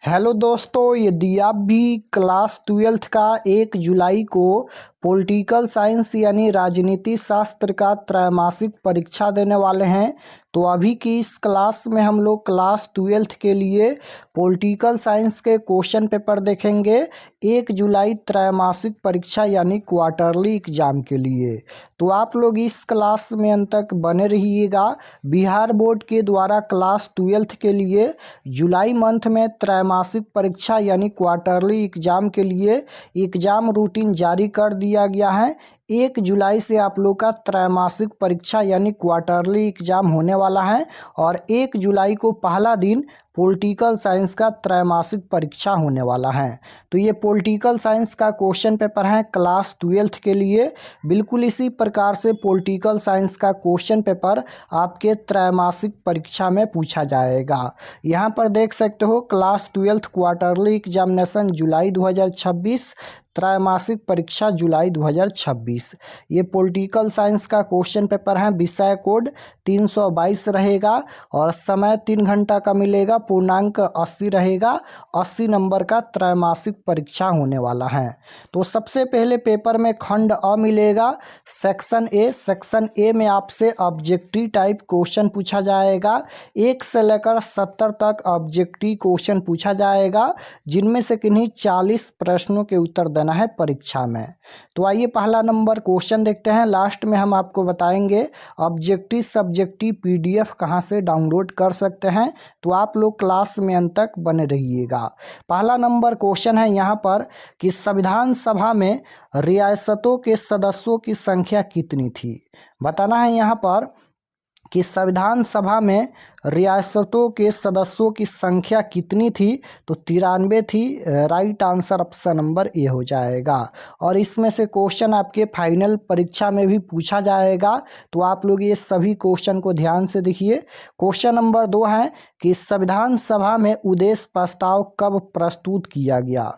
Hello दोस्तों, यदि आप भी क्लास 12th का 1 जुलाई को पॉलिटिकल साइंस यानी राजनीति शास्त्र का त्रैमासिक परीक्षा देने वाले हैं तो अभी की इस क्लास में हम लोग क्लास 12th के लिए पॉलिटिकल साइंस के क्वेश्चन पेपर देखेंगे 1 जुलाई त्रैमासिक परीक्षा यानी क्वार्टरली एग्जाम के लिए। तो आप लोग इस क्लास में अंत तक बने रहिएगा। बिहार बोर्ड के द्वारा क्लास 12th के लिए जुलाई मंथ में त्रैमासिक परीक्षा यानी क्वार्टरली एग्जाम के लिए एग्जाम रूटीन जारी कर दिया गया है। 1 जुलाई से आप लोग का त्रैमासिक परीक्षा यानी क्वार्टरली एग्जाम होने वाला है और 1 जुलाई को पहला दिन पॉलिटिकल साइंस का त्रैमासिक परीक्षा होने वाला है। तो ये पॉलिटिकल साइंस का क्वेश्चन पेपर है क्लास 12th के लिए। बिल्कुल इसी प्रकार से पॉलिटिकल साइंस का क्वेश्चन पेपर आपके त्रैमासिक परीक्षा में पूछा जाएगा। यहाँ पर देख सकते हो क्लास 12th क्वार्टरली एग्जामिनेशन जुलाई 2026, त्रैमासिक परीक्षा जुलाई 2026। ये पॉलिटिकल साइंस का क्वेश्चन पेपर है। विषय कोड 322 रहेगा और समय 3 घंटा का मिलेगा। पूर्णांक 80 रहेगा। 80 नंबर का त्रैमासिक परीक्षा होने वाला है। तो सबसे पहले पेपर में खंड अ मिलेगा, सेक्शन ए। सेक्शन ए में आपसे ऑब्जेक्टिव टाइप क्वेश्चन पूछा जाएगा। 1 से लेकर 70 तक ऑब्जेक्टिव क्वेश्चन पूछा जाएगा, जिनमें से किन्हीं 40 प्रश्नों के उत्तर देना है परीक्षा में। तो आइए पहला नंबर क्वेश्चन देखते हैं। लास्ट में हम आपको बताएंगे ऑब्जेक्टिव सब्जेक्टिव पीडीएफ कहां से डाउनलोड कर सकते हैं। तो आप लोग क्लास में अंत तक बने रहिएगा। पहला नंबर क्वेश्चन है यहाँ पर कि संविधान सभा में रियासतों के सदस्यों की संख्या कितनी थी। बताना है यहाँ पर कि संविधान सभा में रियासतों के सदस्यों की संख्या कितनी थी। तो 93 थी। Right answer option number A हो जाएगा। और इसमें से क्वेश्चन आपके फाइनल परीक्षा में भी पूछा जाएगा। तो आप लोग ये सभी क्वेश्चन को ध्यान से देखिए। क्वेश्चन नंबर 2 है कि संविधान सभा में उद्देश्य प्रस्ताव कब प्रस्तुत किया गया।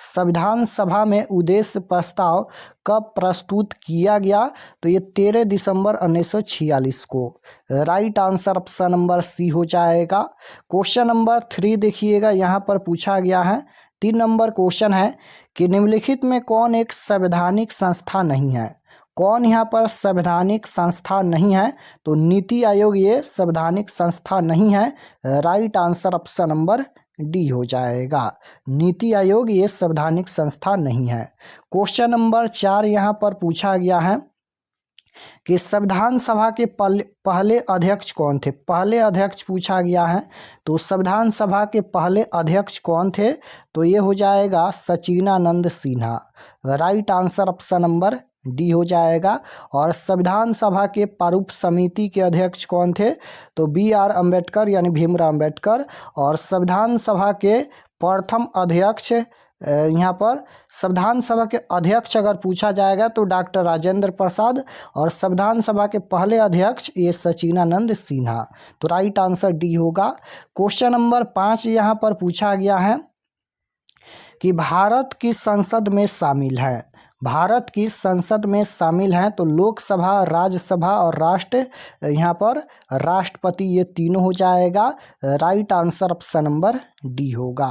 संविधान सभा में उद्देश्य प्रस्ताव कब प्रस्तुत किया गया। तो ये 13 दिसंबर 1946 को। Right answer option number C हो जाएगा। क्वेश्चन नंबर 3 देखिएगा, यहाँ पर पूछा गया है। 3 नंबर क्वेश्चन है कि निम्नलिखित में कौन एक संवैधानिक संस्था नहीं है। कौन यहाँ पर संवैधानिक संस्था नहीं है। तो नीति आयोग ये संवैधानिक संस्था नहीं है। Right answer option number D हो जाएगा। नीति आयोग ये संवैधानिक संस्था नहीं है। क्वेश्चन नंबर 4 यहाँ पर पूछा गया है कि संविधान सभा के पहले अध्यक्ष कौन थे। पहले अध्यक्ष पूछा गया है। तो संविधान सभा के पहले अध्यक्ष कौन थे। तो ये हो जाएगा Sachchidananda Sinha. Right answer option number D हो जाएगा। और संविधान सभा के प्रारूप समिति के अध्यक्ष कौन थे। तो BR अम्बेडकर यानी भीमराव अम्बेडकर। और संविधान सभा के प्रथम अध्यक्ष यहाँ पर संविधान सभा के अध्यक्ष अगर पूछा जाएगा तो डॉक्टर राजेंद्र प्रसाद। और संविधान सभा के पहले अध्यक्ष ये सचिनानंद सिन्हा। तो राइट आंसर डी होगा। क्वेश्चन नंबर 5 यहाँ पर पूछा गया है कि भारत की संसद में शामिल है। भारत की संसद में शामिल हैं तो लोकसभा, राज्यसभा और यहाँ पर राष्ट्रपति, ये तीनों हो जाएगा। Right answer option number D होगा।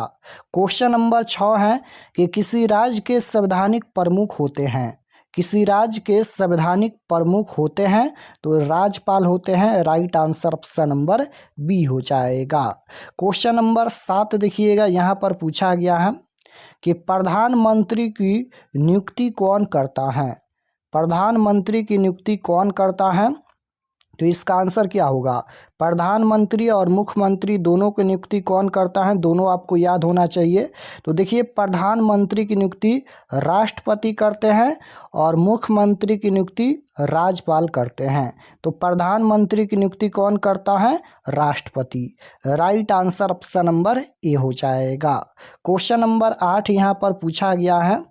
क्वेश्चन नंबर 6 है कि किसी राज्य के संवैधानिक प्रमुख होते हैं। किसी राज्य के संवैधानिक प्रमुख होते हैं तो राज्यपाल होते हैं। Right answer option number B हो जाएगा। क्वेश्चन नंबर 7 देखिएगा, यहाँ पर पूछा गया है कि प्रधानमंत्री की नियुक्ति कौन करता है। प्रधानमंत्री की नियुक्ति कौन करता है। तो इसका आंसर क्या होगा। प्रधानमंत्री और मुख्यमंत्री दोनों की नियुक्ति कौन करता है, दोनों आपको याद होना चाहिए। तो देखिए, प्रधानमंत्री की नियुक्ति राष्ट्रपति करते हैं और मुख्यमंत्री की नियुक्ति राज्यपाल करते हैं। तो प्रधानमंत्री की नियुक्ति कौन करता है, राष्ट्रपति। Right answer option number A हो जाएगा। क्वेश्चन नंबर 8 यहाँ पर पूछा गया है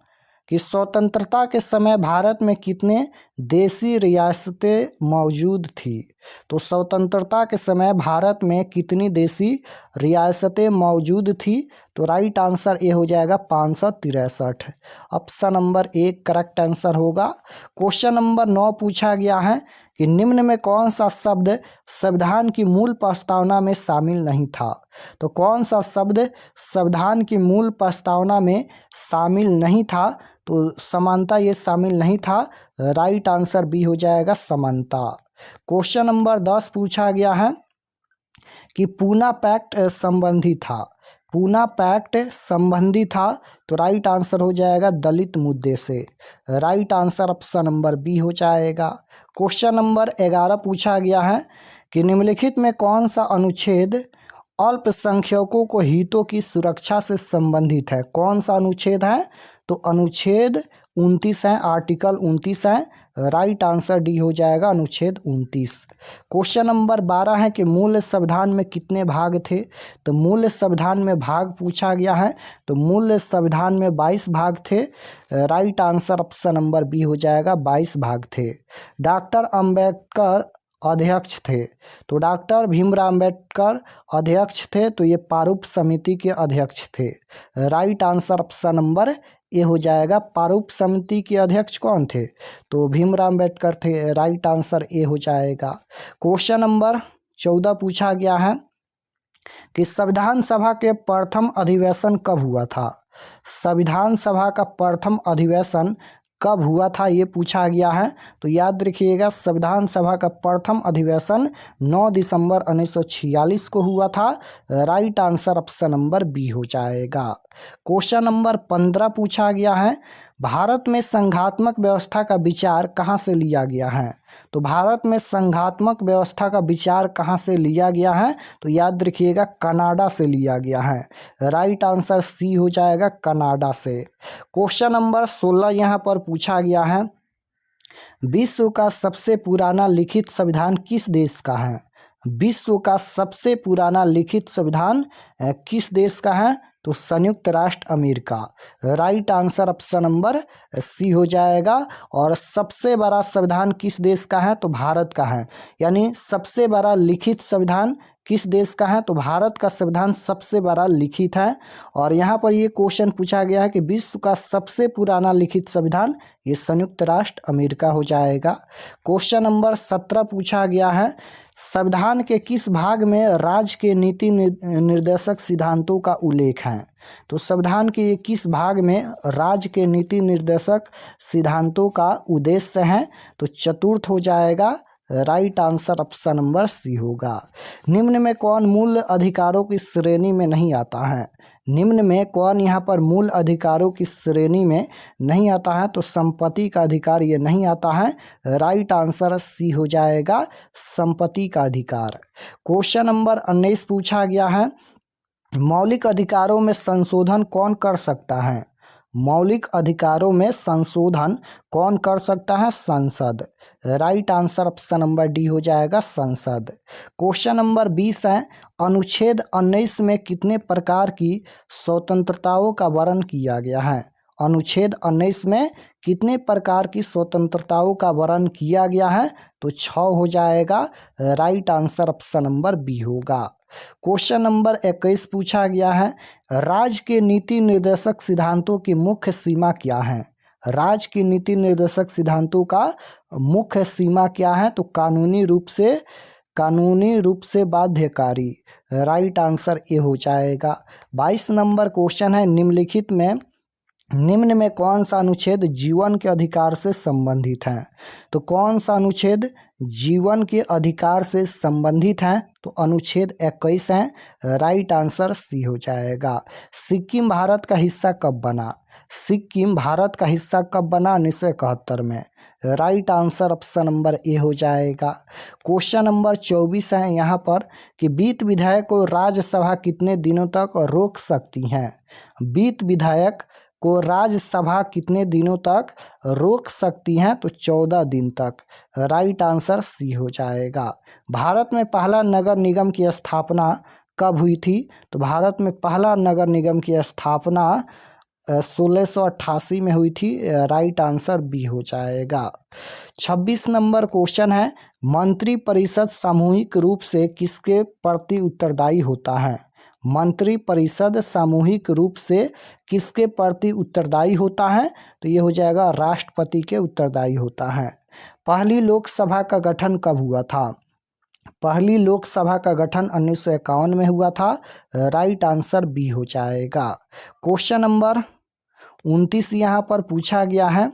कि स्वतंत्रता के समय भारत में कितने देशी रियासतें मौजूद थी। तो स्वतंत्रता के समय भारत में कितनी देशी रियासतें मौजूद थी। तो राइट आंसर ए हो जाएगा 563। Option number A correct answer होगा। क्वेश्चन नंबर 9 पूछा गया है कि निम्न में कौन सा शब्द संविधान की मूल प्रस्तावना में शामिल नहीं था। तो कौन सा शब्द संविधान की मूल प्रस्तावना में शामिल नहीं था, तो समानता ये शामिल नहीं था। राइट आंसर बी हो जाएगा समानता। क्वेश्चन नंबर 10 पूछा गया है कि पूना पैक्ट संबंधी था। पूना पैक्ट संबंधी था, तो राइट आंसर हो जाएगा दलित मुद्दे से। Right answer option number B हो जाएगा। क्वेश्चन नंबर 11 पूछा गया है कि निम्नलिखित में कौन सा अनुच्छेद अल्पसंख्यकों को हितों की सुरक्षा से संबंधित है। कौन सा अनुच्छेद है, तो अनुच्छेद 29 है, आर्टिकल 29 है। राइट आंसर डी हो जाएगा अनुच्छेद 29। क्वेश्चन नंबर 12 है कि मूल संविधान में कितने भाग थे। तो मूल संविधान में भाग पूछा गया है, तो मूल संविधान में 22 भाग थे। Right answer option number B हो जाएगा 22 भाग थे। डॉक्टर अंबेडकर अध्यक्ष थे, तो डॉक्टर भीमराव अंबेडकर अध्यक्ष थे, तो ये प्रारूप समिति के अध्यक्ष थे। Right answer option number A हो जाएगा। प्रारूप समिति के अध्यक्ष कौन थे, तो भीमराव अंबेडकर थे। राइट आंसर ए हो जाएगा। क्वेश्चन नंबर 14 पूछा गया है कि संविधान सभा के प्रथम अधिवेशन कब हुआ था। संविधान सभा का प्रथम अधिवेशन कब हुआ था, ये पूछा गया है। तो याद रखिएगा, संविधान सभा का प्रथम अधिवेशन 9 दिसंबर 1946 को हुआ था। Right answer option number B हो जाएगा। क्वेश्चन नंबर 15 पूछा गया है, भारत में संघात्मक व्यवस्था का विचार कहाँ से लिया गया है। तो भारत में संघात्मक व्यवस्था का विचार कहाँ से लिया गया है, तो याद रखिएगा कनाडा से लिया गया है। राइट आंसर सी हो जाएगा, कनाडा से। क्वेश्चन नंबर 16 यहाँ पर पूछा गया है, विश्व का सबसे पुराना लिखित संविधान किस देश का है। विश्व का सबसे पुराना लिखित संविधान किस देश का है, तो संयुक्त राष्ट्र अमेरिका। Right answer option number C हो जाएगा। और सबसे बड़ा संविधान किस देश का है, तो भारत का है। यानी सबसे बड़ा लिखित संविधान किस देश का है, तो भारत का संविधान सबसे बड़ा लिखित है। और यहाँ पर ये क्वेश्चन पूछा गया है कि विश्व का सबसे पुराना लिखित संविधान, ये संयुक्त राष्ट्र अमेरिका हो जाएगा। क्वेश्चन नंबर 17 पूछा गया है, संविधान के किस भाग में राज्य के नीति निर्देशक सिद्धांतों का उल्लेख है। तो संविधान के किस भाग में राज्य के नीति निर्देशक सिद्धांतों का उद्देश्य है, तो चतुर्थ हो जाएगा। Right answer option number C होगा। निम्न में कौन मूल अधिकारों की श्रेणी में नहीं आता है। निम्न में कौन यहाँ पर मूल अधिकारों की श्रेणी में नहीं आता है, तो संपत्ति का अधिकार ये नहीं आता है। राइट आंसर सी हो जाएगा, संपत्ति का अधिकार। क्वेश्चन नंबर 19 पूछा गया है, मौलिक अधिकारों में संशोधन कौन कर सकता है। मौलिक अधिकारों में संशोधन कौन कर सकता है, संसद। Right answer option number D हो जाएगा, संसद। क्वेश्चन नंबर 20 है, अनुच्छेद 19 में कितने प्रकार की स्वतंत्रताओं का वर्णन किया गया है। अनुच्छेद 19 में कितने प्रकार की स्वतंत्रताओं का वर्णन किया गया है, तो 6 हो जाएगा। Right answer option number B होगा। क्वेश्चन नंबर 21 पूछा गया है, राज्य के नीति निर्देशक सिद्धांतों की मुख्य सीमा क्या है। राज्य की नीति निर्देशक सिद्धांतों का मुख्य सीमा क्या है, तो कानूनी रूप से बाध्यकारी। राइट आंसर ए हो जाएगा। 22 नंबर क्वेश्चन है, निम्न में कौन सा अनुच्छेद जीवन के अधिकार से संबंधित है। तो कौन सा अनुच्छेद जीवन के अधिकार से संबंधित है, तो अनुच्छेद 21 है। राइट आंसर सी हो जाएगा। सिक्किम भारत का हिस्सा कब बना। सिक्किम भारत का हिस्सा कब बना, 1971 में। Right answer option number A हो जाएगा। क्वेश्चन नंबर 24 है यहाँ पर कि वित्त विधेयक को राज्यसभा कितने दिनों तक रोक सकती है। वित्त विधेयक को राज्यसभा कितने दिनों तक रोक सकती हैं, तो 14 दिन तक। राइट आंसर सी हो जाएगा। भारत में पहला नगर निगम की स्थापना कब हुई थी, तो भारत में पहला नगर निगम की स्थापना 1688 में हुई थी। राइट आंसर बी हो जाएगा। 26 नंबर क्वेश्चन है, मंत्रिपरिषद सामूहिक रूप से किसके प्रति उत्तरदायी होता है। मंत्रिपरिषद सामूहिक रूप से किसके प्रति उत्तरदायी होता है, तो ये हो जाएगा राष्ट्रपति के उत्तरदायी होता है। पहली लोकसभा का गठन कब हुआ था? पहली लोकसभा का गठन 1951 में हुआ था। राइट आंसर बी हो जाएगा। क्वेश्चन नंबर 29 यहाँ पर पूछा गया है,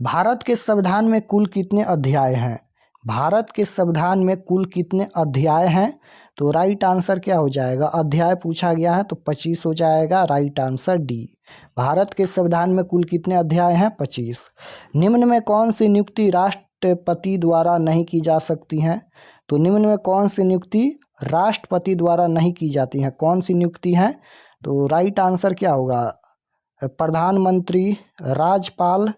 भारत के संविधान में कुल कितने अध्याय हैं? भारत के संविधान में कुल कितने अध्याय हैं? तो राइट आंसर क्या हो जाएगा? अध्याय पूछा गया है तो 25 हो जाएगा। Right answer D. भारत के संविधान में कुल कितने अध्याय हैं? 25। निम्न में कौन सी नियुक्ति राष्ट्रपति द्वारा नहीं की जा सकती है? तो निम्न में कौन सी नियुक्ति राष्ट्रपति द्वारा नहीं की जाती है? कौन सी नियुक्ति है? तो राइट आंसर क्या होगा? प्रधानमंत्री, राज्यपाल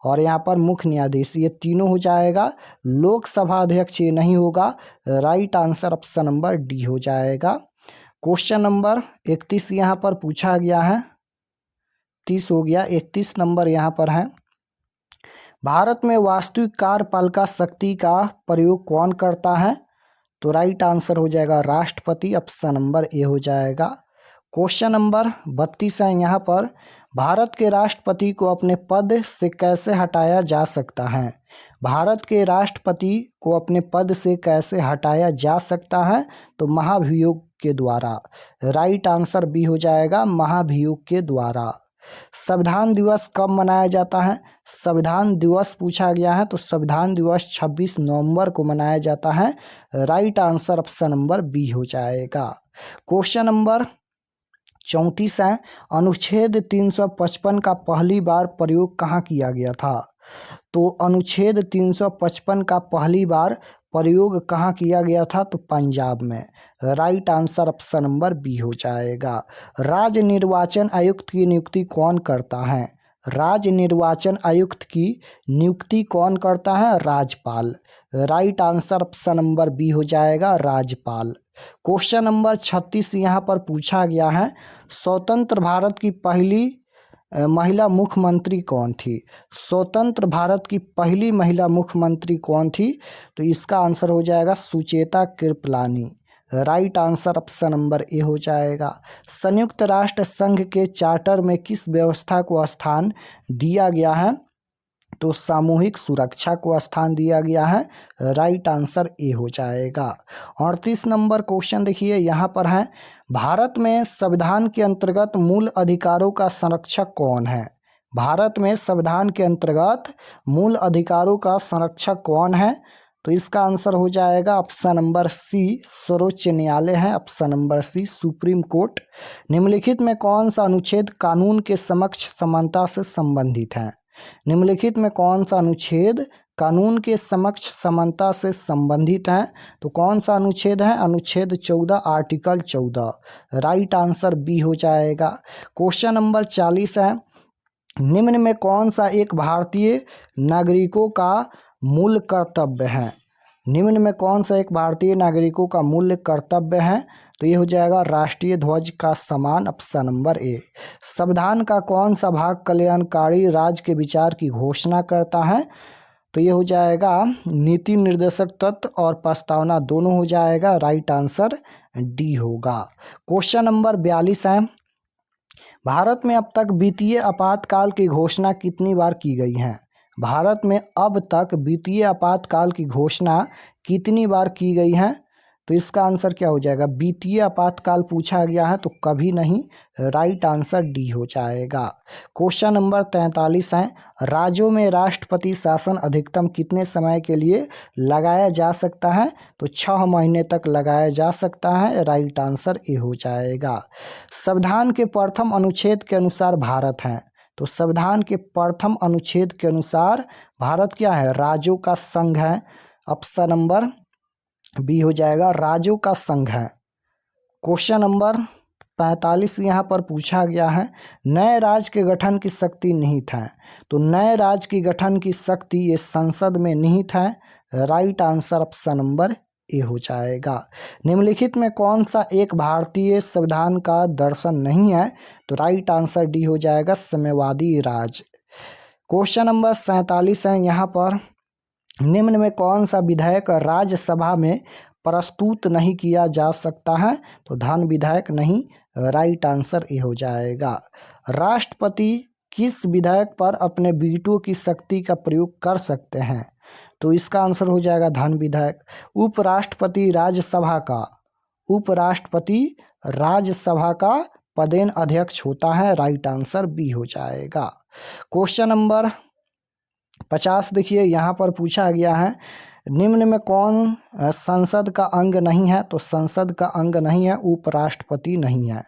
और यहाँ पर मुख्य न्यायाधीश, ये तीनों हो जाएगा। लोकसभा अध्यक्ष ये नहीं होगा। Right answer option number D हो जाएगा। क्वेश्चन नंबर 31 यहाँ पर पूछा गया है, 30 हो गया, 31 नंबर यहाँ पर है, भारत में वास्तविक कार्यपालिका शक्ति का प्रयोग कौन करता है? तो राइट आंसर हो जाएगा राष्ट्रपति, ऑप्शन नंबर ए हो जाएगा। क्वेश्चन नंबर 32 है यहाँ पर, भारत के राष्ट्रपति को अपने पद से कैसे हटाया जा सकता है? भारत के राष्ट्रपति को अपने पद से कैसे हटाया जा सकता है? तो महाभियोग के द्वारा। राइट आंसर बी हो जाएगा, महाभियोग के द्वारा। संविधान दिवस कब मनाया जाता है? संविधान दिवस पूछा गया है तो संविधान दिवस 26 नवंबर को मनाया जाता है। Right answer option number B हो जाएगा। क्वेश्चन नंबर 34 है, अनुच्छेद 355 का पहली बार प्रयोग कहाँ किया गया था? तो अनुच्छेद 355 का पहली बार प्रयोग कहाँ किया गया था? तो पंजाब में। Right answer option number B हो जाएगा। राज्य निर्वाचन आयुक्त की नियुक्ति कौन करता है? राज्य निर्वाचन आयुक्त की नियुक्ति कौन करता है? राज्यपाल। Right answer option number B हो जाएगा, राज्यपाल। क्वेश्चन नंबर 36 यहाँ पर पूछा गया है, स्वतंत्र भारत की पहली महिला मुख्यमंत्री कौन थी? स्वतंत्र भारत की पहली महिला मुख्यमंत्री कौन थी? तो इसका आंसर हो जाएगा Sucheta Kripalani. Right answer option number A हो जाएगा। संयुक्त राष्ट्र संघ के चार्टर में किस व्यवस्था को स्थान दिया गया है? तो सामूहिक सुरक्षा को स्थान दिया गया है। राइट आंसर ए हो जाएगा। 38 नंबर क्वेश्चन देखिए यहाँ पर है, भारत में संविधान के अंतर्गत मूल अधिकारों का संरक्षक कौन है? भारत में संविधान के अंतर्गत मूल अधिकारों का संरक्षक कौन है? तो इसका आंसर हो जाएगा ऑप्शन नंबर सी, सर्वोच्च न्यायालय है। Option number C, supreme court. निम्नलिखित में कौन सा अनुच्छेद कानून के समक्ष समानता से संबंधित है? निम्नलिखित में कौन सा अनुच्छेद कानून के समक्ष समानता से संबंधित है? तो कौन सा अनुच्छेद है? अनुच्छेद 14, आर्टिकल 14। राइट आंसर बी हो जाएगा। क्वेश्चन नंबर 40 है, निम्न में कौन सा एक भारतीय नागरिकों का मूल कर्तव्य है? निम्न में कौन सा एक भारतीय नागरिकों का मूल कर्तव्य है? तो ये हो जाएगा राष्ट्रीय ध्वज का सम्मान। Option number A. संविधान का कौन सा भाग कल्याणकारी राज्य के विचार की घोषणा करता है? तो ये हो जाएगा नीति निर्देशक तत्व और प्रस्तावना दोनों हो जाएगा। राइट आंसर डी होगा। क्वेश्चन नंबर 42 है, भारत में अब तक वित्तीय आपातकाल की घोषणा कितनी बार की गई है? भारत में अब तक वित्तीय आपातकाल की घोषणा कितनी बार की गई है? तो इसका आंसर क्या हो जाएगा? वित्तीय आपातकाल पूछा गया है तो कभी नहीं। राइट आंसर डी हो जाएगा। क्वेश्चन नंबर 43 है, राज्यों में राष्ट्रपति शासन अधिकतम कितने समय के लिए लगाया जा सकता है? तो 6 महीने तक लगाया जा सकता है। राइट आंसर ए हो जाएगा। संविधान के प्रथम अनुच्छेद के अनुसार भारत है। तो संविधान के प्रथम अनुच्छेद के अनुसार भारत क्या है? राज्यों का संघ है। ऑप्शन नंबर बी हो जाएगा, राज्यों का संघ है। क्वेश्चन नंबर 45 यहाँ पर पूछा गया है, नए राज्य के गठन की शक्ति निहित है। तो नए राज्य की गठन की शक्ति ये संसद में निहित है। Right answer option number A हो जाएगा। निम्नलिखित में कौन सा एक भारतीय संविधान का दर्शन नहीं है? तो राइट आंसर डी हो जाएगा, साम्यवादी राज्य। क्वेश्चन नंबर 47 है यहाँ पर, निम्न में कौन सा विधेयक राज्यसभा में प्रस्तुत नहीं किया जा सकता है? तो धन विधेयक नहीं। राइट आंसर ए हो जाएगा। राष्ट्रपति किस विधेयक पर अपने वीटो की शक्ति का प्रयोग कर सकते हैं? तो इसका आंसर हो जाएगा धन विधायक। उपराष्ट्रपति राज्यसभा का पदेन अध्यक्ष होता है, राइट आंसर बी हो जाएगा। क्वेश्चन नंबर 50 देखिए, यहाँ पर पूछा गया है निम्न में कौन संसद का अंग नहीं है? तो संसद का अंग नहीं है, उपराष्ट्रपति नहीं है,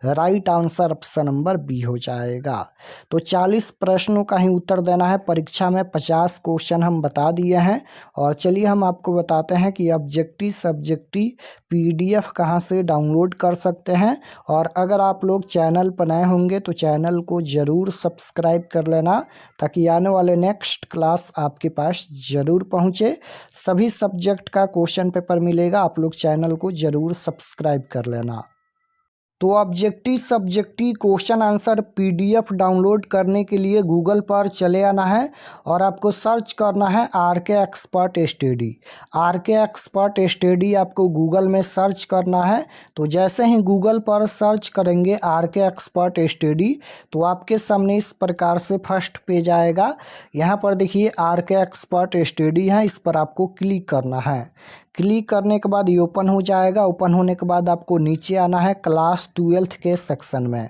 right answer option number B हो जाएगा। तो 40 प्रश्नों का ही उत्तर देना है परीक्षा में, 50 क्वेश्चन हम बता दिए हैं। और चलिए हम आपको बताते हैं कि ऑब्जेक्टिव सब्जेक्टिव PDF कहाँ से डाउनलोड कर सकते हैं। और अगर आप लोग चैनल पर नए होंगे तो चैनल को ज़रूर सब्सक्राइब कर लेना, ताकि आने वाले नेक्स्ट क्लास आपके पास ज़रूर पहुँचे। सभी सब्जेक्ट का क्वेश्चन पेपर मिलेगा, आप लोग चैनल को ज़रूर सब्सक्राइब कर लेना। तो objective subjective question answer PDF download करने के लिए गूगल पर चले आना है और आपको सर्च करना है RK expert study. RK expert study आपको गूगल में सर्च करना है। तो जैसे ही गूगल पर सर्च करेंगे RK एक्सपर्ट स्टडी, तो आपके सामने इस प्रकार से फर्स्ट पेज आएगा। यहाँ पर देखिए RK एक्सपर्ट स्टडी है, इस पर आपको क्लिक करना है। क्लिक करने के बाद ये ओपन हो जाएगा। ओपन होने के बाद आपको नीचे आना है क्लास 12th के सेक्शन में।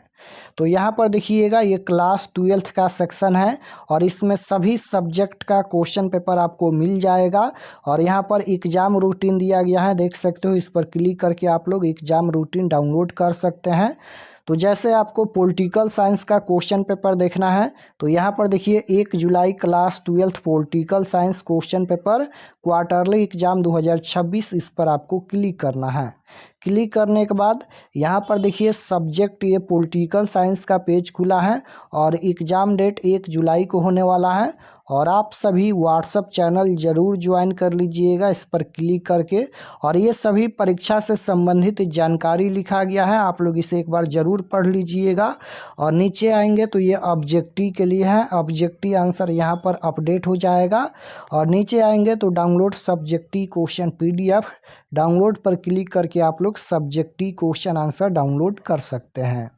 तो यहाँ पर देखिएगा ये क्लास 12th का सेक्शन है और इसमें सभी सब्जेक्ट का क्वेश्चन पेपर आपको मिल जाएगा। और यहाँ पर एग्ज़ाम रूटीन दिया गया है, देख सकते हो। इस पर क्लिक करके आप लोग एग्ज़ाम रूटीन डाउनलोड कर सकते हैं। तो जैसे आपको पॉलिटिकल साइंस का क्वेश्चन पेपर देखना है, तो यहाँ पर देखिए 1 जुलाई class 12th political science question paper quarterly exam 2026, इस पर आपको क्लिक करना है। क्लिक करने के बाद यहाँ पर देखिए सब्जेक्ट ये पॉलिटिकल साइंस का पेज खुला है और एग्ज़ाम डेट 1 जुलाई को होने वाला है। और आप सभी व्हाट्सएप चैनल ज़रूर ज्वाइन कर लीजिएगा इस पर क्लिक करके। और ये सभी परीक्षा से संबंधित जानकारी लिखा गया है, आप लोग इसे एक बार ज़रूर पढ़ लीजिएगा। और नीचे आएंगे तो ये ऑब्जेक्टिव के लिए है, ऑब्जेक्टिव आंसर यहाँ पर अपडेट हो जाएगा। और नीचे आएंगे तो download subjective question PDF, download पर क्लिक करके आप लोग सब्जेक्टिव क्वेश्चन आंसर डाउनलोड कर सकते हैं।